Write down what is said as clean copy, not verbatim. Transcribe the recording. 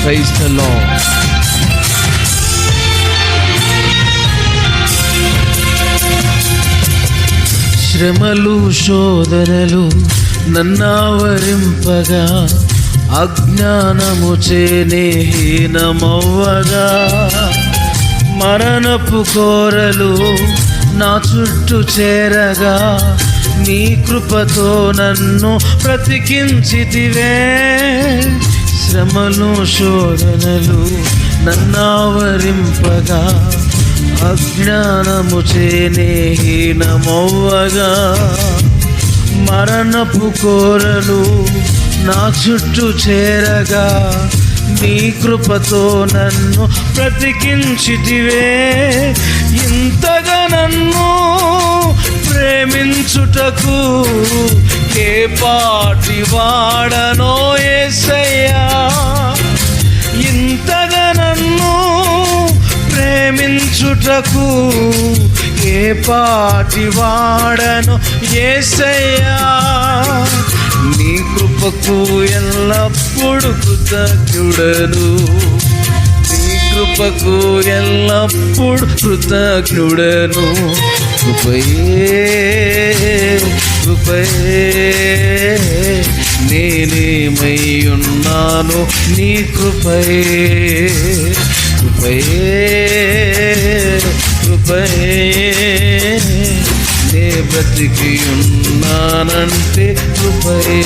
Praise the lord. శ్రమలు శోధనలు నన్నావరింపగా, అజ్ఞానము చేనే హీనమవ్వగా, మరణపు కోరలు నా చుట్టూ చేరగా, నీ కృపతో నన్ను బ్రతికించితివే. శ్రమలు శోధనలు నన్నావరింపగా, అజ్ఞానము చేనే హీనమవ్వగా, మరణపు కోరలు నా చుట్టూ చేరగా, నీ కృపతో నన్ను బ్రతికించితివే. ఇంతగా నన్ను ప్రేమించుటకు ఏ పాటి వాడనో యేసయ్యా. ఇంతగా నన్ను ప్రేమించుటకు ఏ పాటి వాడను యేసయ్యా. నీ కృపకు ఎల్లప్పుడు కృతజ్ఞుడను, నీ కృపకు ఎల్లప్పుడు కృతజ్ఞుడను. కృపయే కృపయే నేనేమై ఉన్నాను నీ కృపయే. కృపయే కృపయే నే బ్రతికి ఉన్నానంటే కృపయే.